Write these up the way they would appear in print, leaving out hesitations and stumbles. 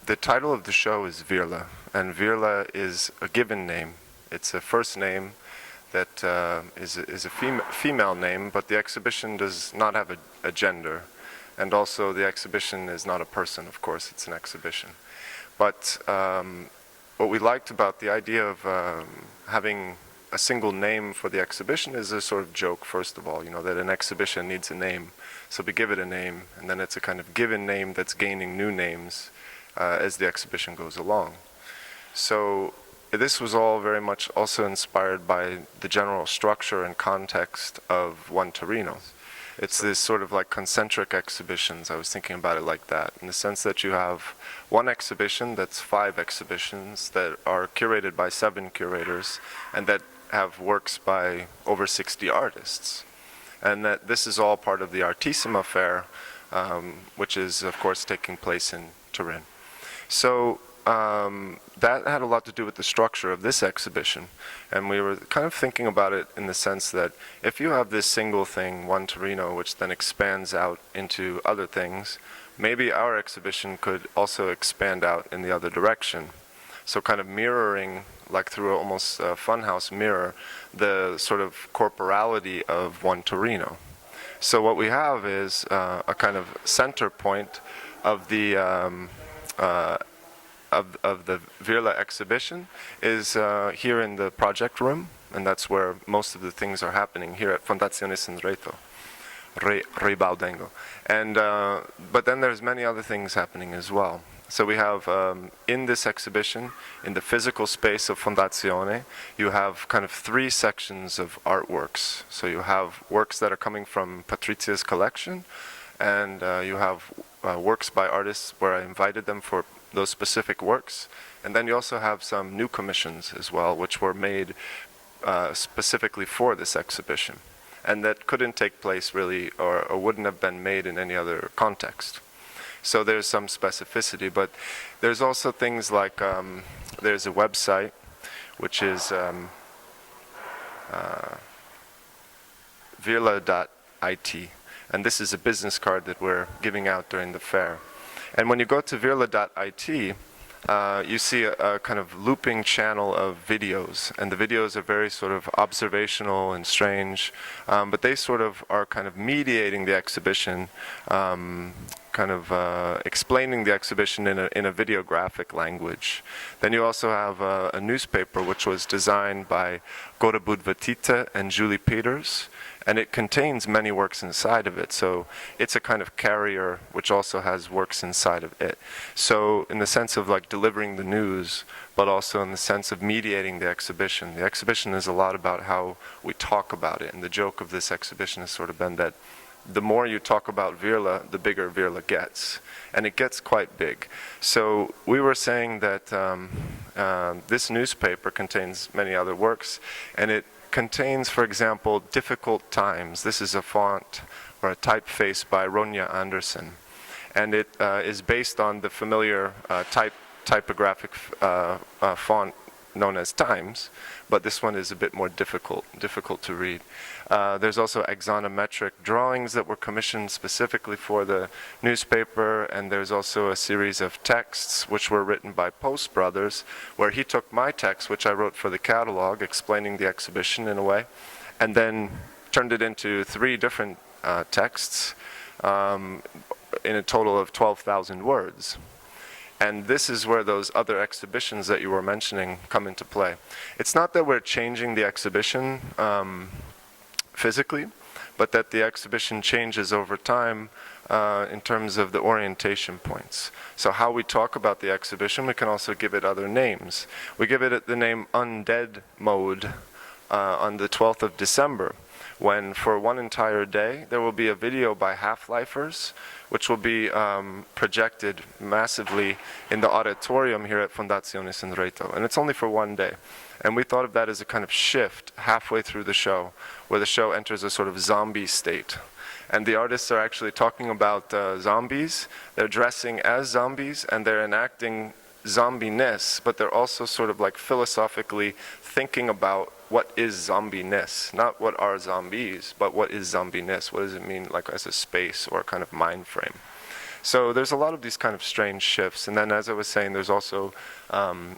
The title of the show is Veerle, and Veerle is a given name. It's a first name that is a female name, but the exhibition does not have a gender. And also the exhibition is not a person, of course, it's an exhibition. But what we liked about the idea of having a single name for the exhibition is a sort of joke, first of all, you know, that an exhibition needs a name. So we give it a name, and then it's a kind of given name that's gaining new names as the exhibition goes along. So this was all very much also inspired by the general structure and context of One Torino. It's this sort of like concentric exhibitions. I was thinking about it like that, in the sense that you have one exhibition that's 5 exhibitions that are curated by 7 curators and that have works by over 60 artists. And that this is all part of the Artissima Fair, which is of course taking place in Turin. So that had a lot to do with the structure of this exhibition. And we were kind of thinking about it in the sense that if you have this single thing, One Torino, which then expands out into other things, maybe our exhibition could also expand out in the other direction. So kind of mirroring, like through almost a funhouse mirror, the sort of corporality of One Torino. So what we have is a kind of center point of the Veerle exhibition is here in the project room, and that's where most of the things are happening here at Fondazione Sandretto, Rebaudengo. And but then there's many other things happening as well. So we have in this exhibition, in the physical space of Fondazione, you have kind of 3 sections of artworks. So you have works that are coming from Patrizia's collection, and you have works by artists where I invited them for those specific works. And then you also have some new commissions as well, which were made specifically for this exhibition, and that couldn't take place really, or wouldn't have been made in any other context. So there's some specificity, but there's also things like there's a website which is Veerle.it, and this is a business card that we're giving out during the fair. And when you go to Veerle.it, you see a kind of looping channel of videos, and the videos are very sort of observational and strange, but they sort of are kind of mediating the exhibition, kind of explaining the exhibition in a videographic language. Then you also have a newspaper which was designed by Gora Budvatita and Julie Peters, and it contains many works inside of it. So it's a kind of carrier which also has works inside of it. So in the sense of like delivering the news, but also in the sense of mediating the exhibition. The exhibition is a lot about how we talk about it, and the joke of this exhibition has sort of been that the more you talk about Veerle, the bigger Veerle gets. And it gets quite big. So we were saying that this newspaper contains many other works, and it contains, for example, Difficult Times. This is a font or a typeface by Ronja Anderson. And it is based on the familiar typographic font known as Times, but this one is a bit more difficult to read. There's also axonometric drawings that were commissioned specifically for the newspaper, and there's also a series of texts which were written by Post Brothers, where he took my text, which I wrote for the catalog, explaining the exhibition in a way, and then turned it into 3 different texts in a total of 12,000 words. And this is where those other exhibitions that you were mentioning come into play. It's not that we're changing the exhibition physically, but that the exhibition changes over time in terms of the orientation points. So how we talk about the exhibition, we can also give it other names. We give it the name Undead Mode on the 12th of December, when for one entire day there will be a video by Half-Lifers, which will be projected massively in the auditorium here at Fondazione Sandretto. And it's only for one day. And we thought of that as a kind of shift halfway through the show, where the show enters a sort of zombie state. And the artists are actually talking about zombies. They're dressing as zombies, and they're enacting zombie-ness, but they're also sort of like philosophically thinking about what is zombie-ness. Not what are zombies, but what is zombie-ness? What does it mean like as a space or a kind of mind frame? So there's a lot of these kind of strange shifts. And then, as I was saying, there's also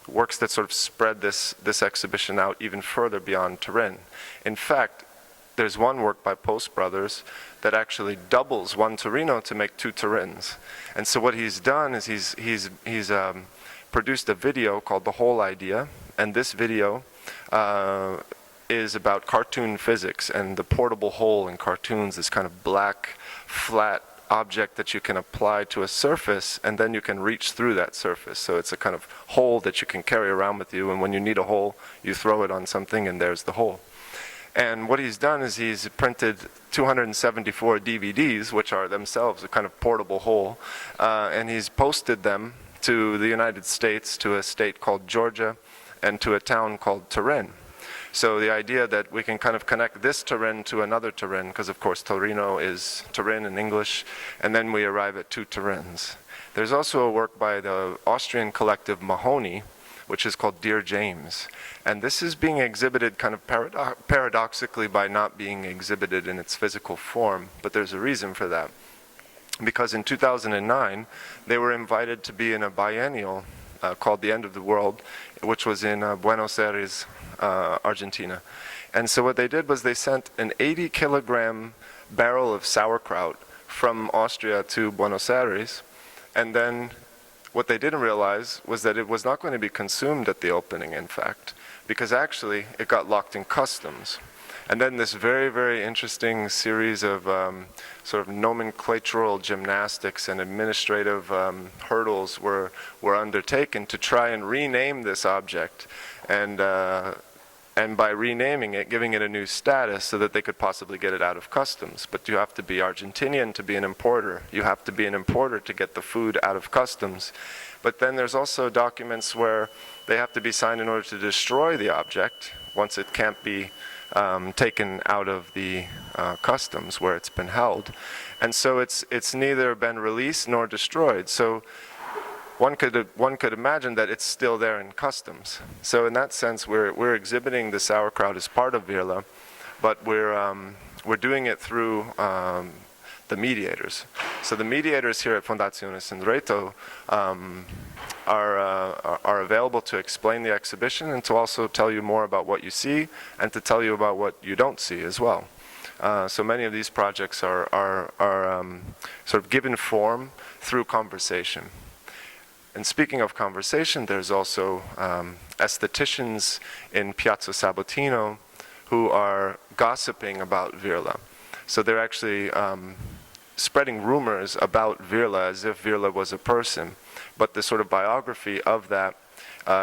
works that sort of spread this exhibition out even further beyond Turin. In fact, there's one work by Post Brothers that actually doubles one Torino to make two Turins. And so what he's done is he's produced a video called The Whole Idea, and this video is about cartoon physics and the portable hole in cartoons, this kind of black, flat object that you can apply to a surface, and then you can reach through that surface. So it's a kind of hole that you can carry around with you, and when you need a hole, you throw it on something and there's the hole. And what he's done is he's printed 274 DVDs, which are themselves a kind of portable hole, and he's posted them to the United States, to a state called Georgia, and to a town called Turin. So the idea that we can kind of connect this Turin to another Turin, because of course Torino is Turin in English, and then we arrive at two Turins. There's also a work by the Austrian collective Mahoney, which is called Dear James. And this is being exhibited kind of paradoxically by not being exhibited in its physical form, but there's a reason for that. Because in 2009, they were invited to be in a biennial called The End of the World, which was in Buenos Aires, Argentina. And so what they did was they sent an 80-kilogram barrel of sauerkraut from Austria to Buenos Aires, and then what they didn't realize was that it was not going to be consumed at the opening, in fact, because actually it got locked in customs. And then this very, very interesting series of sort of nomenclatural gymnastics and administrative hurdles were undertaken to try and rename this object. And by renaming it, giving it a new status so that they could possibly get it out of customs. But you have to be Argentinian to be an importer. You have to be an importer to get the food out of customs. But then there's also documents where they have to be signed in order to destroy the object once it can't be taken out of the customs where it's been held. And so it's neither been released nor destroyed. So one could imagine that it's still there in customs. So in that sense, we're exhibiting the sauerkraut as part of Veerle, but we're doing it through the mediators. So the mediators here at Fondazione Sandretto are available to explain the exhibition and to also tell you more about what you see and to tell you about what you don't see as well. So many of these projects are sort of given form through conversation. And speaking of conversation, there's also aestheticians in Piazza Sabotino who are gossiping about Veerle. So they're actually spreading rumors about Veerle as if Veerle was a person. But the sort of biography of that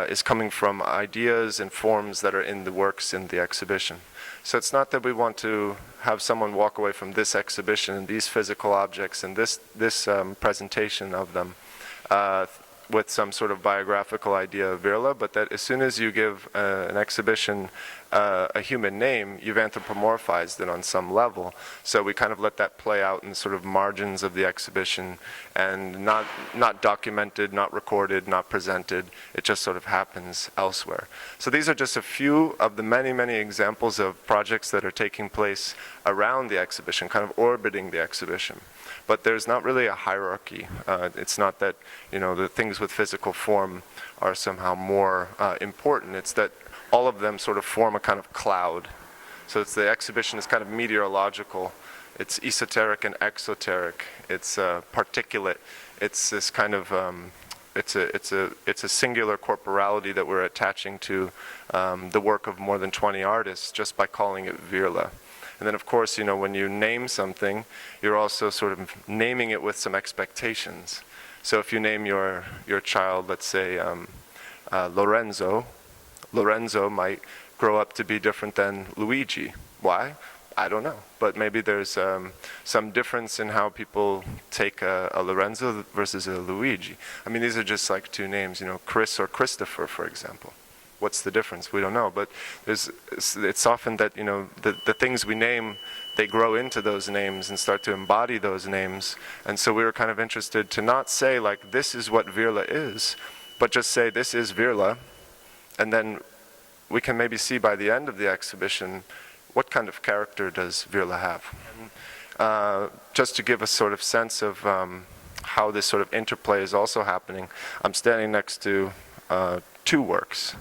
is coming from ideas and forms that are in the works in the exhibition. So it's not that we want to have someone walk away from this exhibition and these physical objects and this presentation of them with some sort of biographical idea of Veerle, but that as soon as you give an exhibition a human name, you've anthropomorphized it on some level. So we kind of let that play out in the sort of margins of the exhibition and not documented, not recorded, not presented. It just sort of happens elsewhere. So these are just a few of the many, many examples of projects that are taking place around the exhibition, kind of orbiting the exhibition. But there's not really a hierarchy. It's not that, you know, the things with physical form are somehow more important. It's that all of them sort of form a kind of cloud. So it's the exhibition is kind of meteorological. It's esoteric and exoteric. It's particulate. It's this kind of it's a singular corporality that we're attaching to the work of more than 20 artists just by calling it Veerle. And then, of course, you know, when you name something, you're also sort of naming it with some expectations. So if you name your child, let's say, Lorenzo, Lorenzo might grow up to be different than Luigi. Why? I don't know. But maybe there's some difference in how people take a Lorenzo versus a Luigi. I mean, these are just like two names, you know, Chris or Christopher, for example. What's the difference? We don't know, but it's often that, you know, the things we name, they grow into those names and start to embody those names. And so we were kind of interested to not say, like, this is what Veerle is, but just say, this is Veerle, and then we can maybe see by the end of the exhibition, what kind of character does Veerle have? And, just to give a sort of sense of how this sort of interplay is also happening, I'm standing next to two works.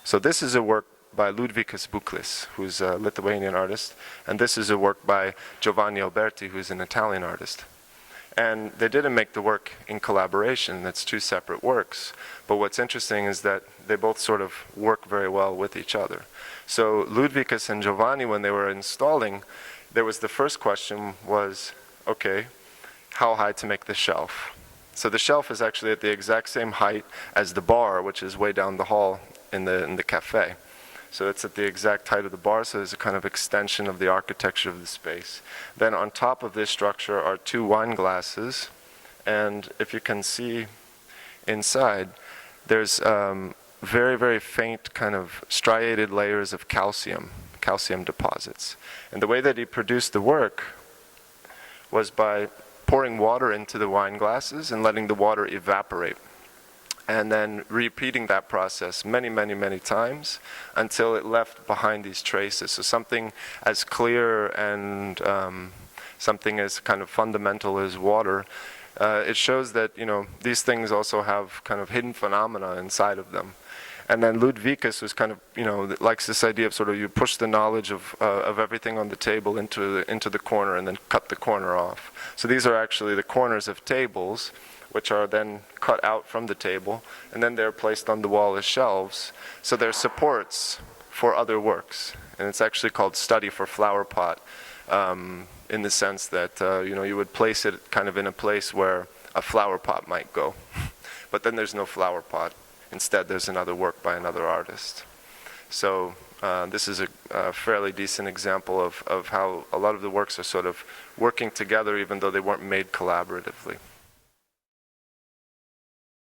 So this is a work by Liudvikas Buklis, who's a Lithuanian artist, and this is a work by Giovanni Alberti, who's an Italian artist. And they didn't make the work in collaboration, it's two separate works. But what's interesting is that they both sort of work very well with each other. So Liudvikas and Giovanni, when they were installing, there was the first question was, okay, how high to make the shelf? So the shelf is actually at the exact same height as the bar, which is way down the hall in the cafe. So it's at the exact height of the bar, so there's a kind of extension of the architecture of the space. Then on top of this structure are two wine glasses, and if you can see inside, there's very, very faint kind of striated layers of calcium deposits. And the way that he produced the work was by pouring water into the wine glasses and letting the water evaporate, and then repeating that process many, many, many times until it left behind these traces. So something as clear and something as kind of fundamental as water, it shows that, you know, these things also have kind of hidden phenomena inside of them. And then Liudvikas was kind of, you know, likes this idea of sort of you push the knowledge of everything on the table into the corner and then cut the corner off. So these are actually the corners of tables, which are then cut out from the table, and then they're placed on the wall as shelves. So they're supports for other works. And it's actually called study for flower pot, in the sense that, you know, you would place it kind of in a place where a flower pot might go. But then there's no flower pot. Instead, there's another work by another artist. So this is a fairly decent example of how a lot of the works are sort of working together even though they weren't made collaboratively.